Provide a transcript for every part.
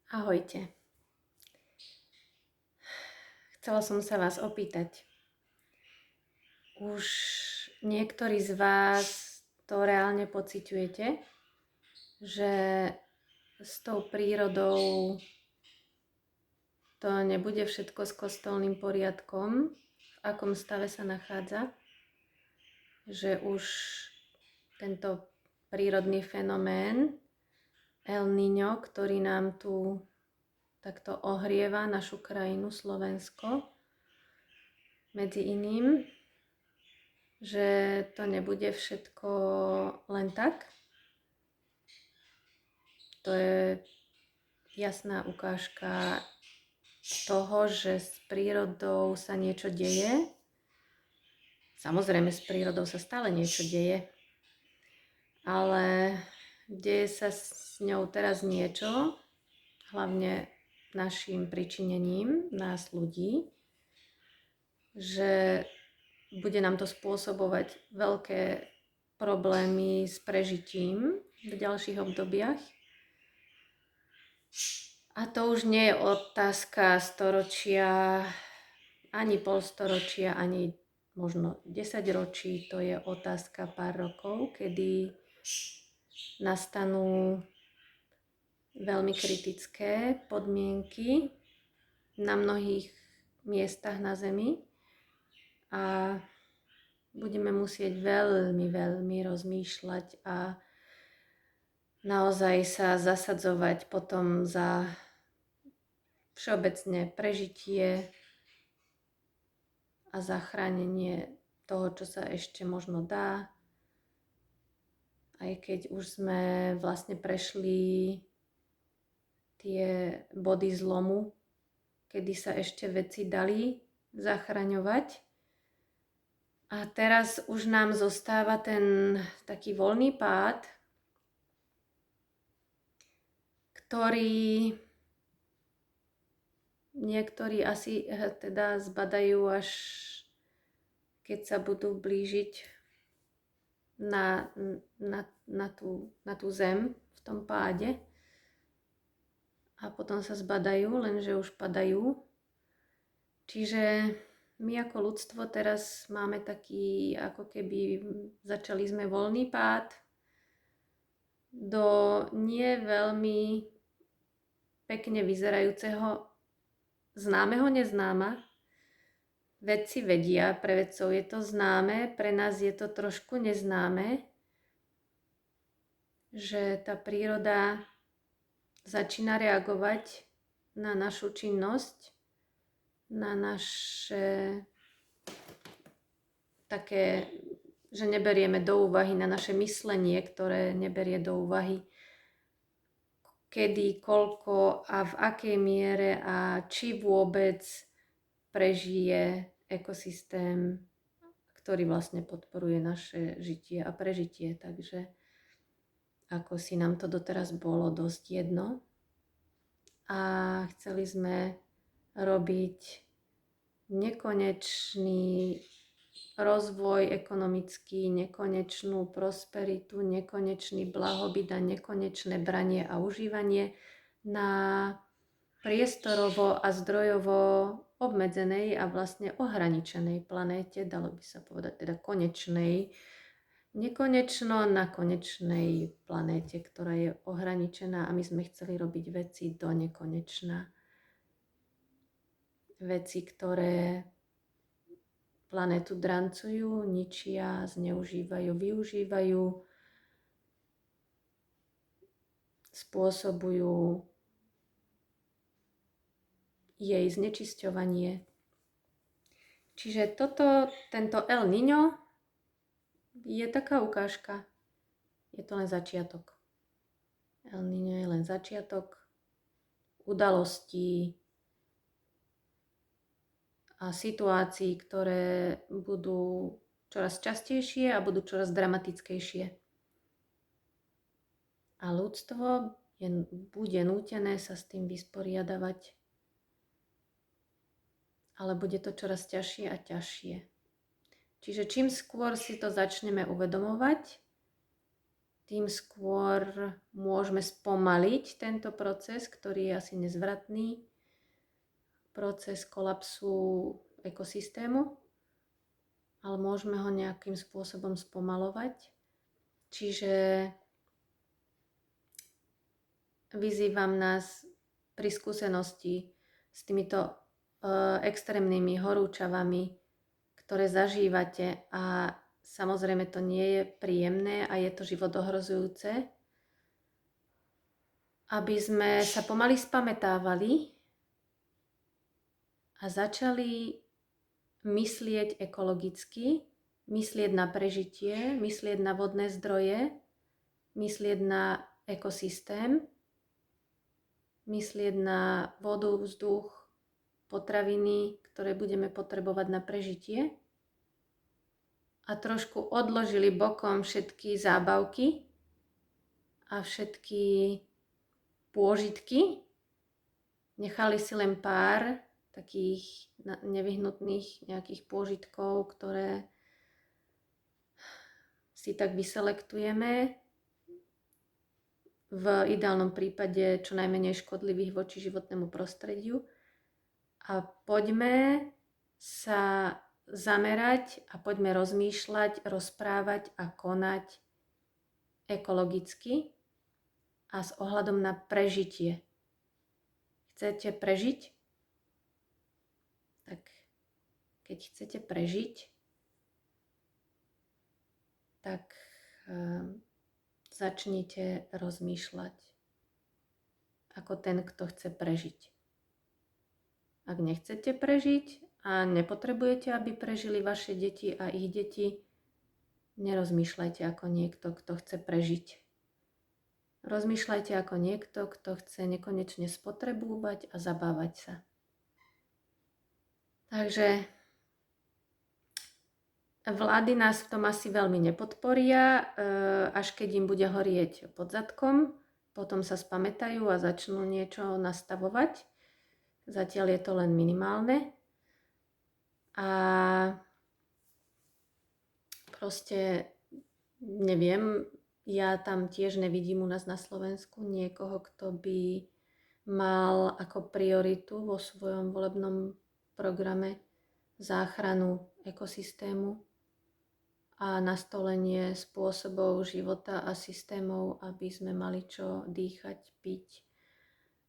Ahojte. Chcela som sa vás opýtať. Už niektorí z vás to reálne pociťujete, že s tou prírodou to nebude všetko s kostolným poriadkom, v akom stave sa nachádza, že už tento prírodný fenomén El Niño, ktorý nám tu takto ohrieva našu krajinu Slovensko, medzi iným, že to nebude všetko len tak. To je jasná ukážka toho, že s prírodou sa niečo deje. Samozrejme, s prírodou sa stále niečo deje, ale deje sa s ňou teraz niečo, hlavne našim pričinením, nás ľudí, že bude nám to spôsobovať veľké problémy s prežitím v ďalších obdobiach. A to už nie je otázka storočia, ani polstoročia, ani možno 10 ročí. To je otázka pár rokov, kedy nastanú veľmi kritické podmienky na mnohých miestach na Zemi. A budeme musieť veľmi rozmýšľať a naozaj sa zasadzovať potom za všeobecne prežitie a zachránenie toho, čo sa ešte možno dá. Aj keď už sme vlastne prešli tie body zlomu, kedy sa ešte veci dali zachraňovať. A teraz už nám zostáva ten taký voľný pád, ktorý niektorí asi teda zbadajú, až keď sa budú blížiť na tú zem v tom páde. A potom sa zbadajú, lenže už padajú. Čiže my ako ľudstvo teraz máme taký, ako keby začali sme voľný pád do nie veľmi pekne vyzerajúceho známeho neznáma. Vedci vedia, pre vedcov je to známe, pre nás je to trošku neznáme, že tá príroda začína reagovať na našu činnosť, na naše také, že neberieme do úvahy, na naše myslenie, ktoré neberie do úvahy, kedy, koľko a v akej miere a či vôbec prežije ekosystém, ktorý vlastne podporuje naše žitie a prežitie. Takže ako si nám to doteraz bolo dosť jedno a chceli sme robiť nekonečný rozvoj ekonomický, nekonečnú prosperitu, nekonečný blahobyt a nekonečné branie a užívanie na priestorovo a zdrojovo obmedzenej a vlastne ohraničenej planéte, dalo by sa povedať teda konečnej, nekonečno na konečnej planéte, ktorá je ohraničená a my sme chceli robiť veci do nekonečna. Veci, ktoré planétu drancujú, ničia, zneužívajú, využívajú, spôsobujú jej znečisťovanie. Čiže tento El Niño je taká ukážka. Je to len začiatok. El Niño je len začiatok udalostí a situácií, ktoré budú čoraz častejšie a budú čoraz dramatickejšie. A ľudstvo bude nútené sa s tým vysporiadavať. Ale bude to čoraz ťažšie a ťažšie. Čiže čím skôr si to začneme uvedomovať, tým skôr môžeme spomaliť tento proces, ktorý je asi nezvratný, proces kolapsu ekosystému, ale môžeme ho nejakým spôsobom spomalovať. Čiže vyzývam nás pri skúsenosti s týmito extrémnymi horúčavami, ktoré zažívate, a samozrejme to nie je príjemné a je to životohrozujúce, aby sme sa pomaly spamätávali a začali myslieť ekologicky, myslieť na prežitie, myslieť na vodné zdroje, myslieť na ekosystém, myslieť na vodu, vzduch, potraviny, ktoré budeme potrebovať na prežitie, a trošku odložili bokom všetky zábavky a všetky pôžitky. Nechali si len pár takých nevyhnutných nejakých pôžitkov, ktoré si tak vyselektujeme. V ideálnom prípade čo najmenej škodlivých voči životnému prostrediu. A poďme sa zamerať a poďme rozmýšľať, rozprávať a konať ekologicky a s ohľadom na prežitie. Chcete prežiť? Tak keď chcete prežiť, tak začnite rozmýšľať ako ten, kto chce prežiť. Ak nechcete prežiť a nepotrebujete, aby prežili vaše deti a ich deti, nerozmýšľajte ako niekto, kto chce prežiť. Rozmýšľajte ako niekto, kto chce nekonečne spotrebovať a zabávať sa. Takže vlády nás v tom asi veľmi nepodporia, až keď im bude horieť pod zadkom, potom sa spamätajú a začnú niečo nastavovať. Zatiaľ je to len minimálne. A proste neviem, ja tam tiež nevidím u nás na Slovensku niekoho, kto by mal ako prioritu vo svojom volebnom programe záchranu ekosystému a nastolenie spôsobov života a systémov, aby sme mali čo dýchať, piť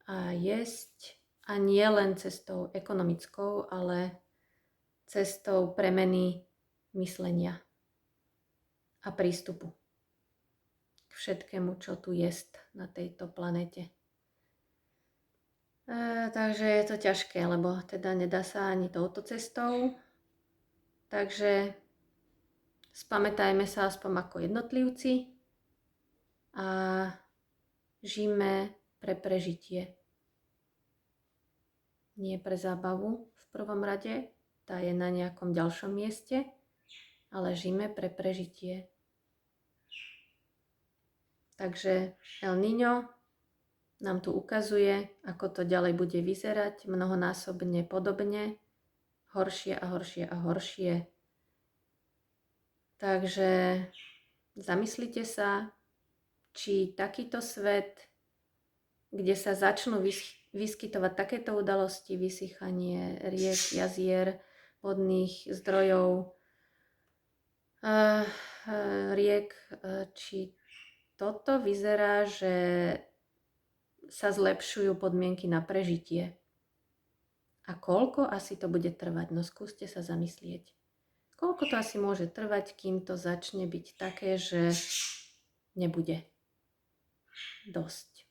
a jesť. A nie len cestou ekonomickou, ale cestou premeny myslenia a prístupu k všetkému, čo tu jest na tejto planete. Takže je to ťažké, lebo teda nedá sa ani touto cestou. Takže spamätajme sa aspoň ako jednotlivci a žijme pre prežitie. Nie pre zábavu v prvom rade, tá je na nejakom ďalšom mieste, ale žijme pre prežitie. Takže El Niño nám tu ukazuje, ako to ďalej bude vyzerať, mnohonásobne podobne, horšie a horšie a horšie. Takže zamyslite sa, či takýto svet, kde sa začnú vyskytovať takéto udalosti, vysychanie riek, jazier, vodných zdrojov, riek, či toto vyzerá, že sa zlepšujú podmienky na prežitie. A koľko asi to bude trvať? No skúste sa zamyslieť. Koľko to asi môže trvať, kým to začne byť také, že nebude dosť.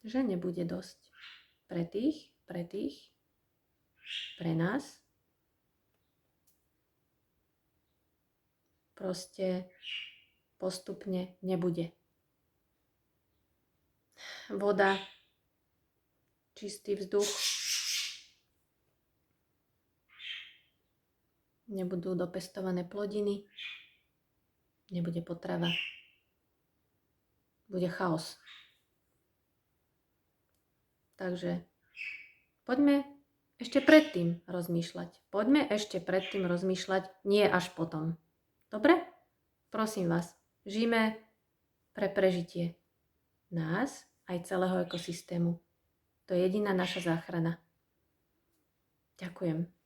Že nebude dosť. Pre tých, pre nás. Proste postupne nebude. Voda, čistý vzduch, nebudú dopestované plodiny, nebude potrava, bude chaos. Takže poďme ešte predtým rozmýšľať. Nie až potom. Dobre? Prosím vás, Žijeme pre prežitie nás aj celého ekosystému. To je jediná naša záchrana. Ďakujem.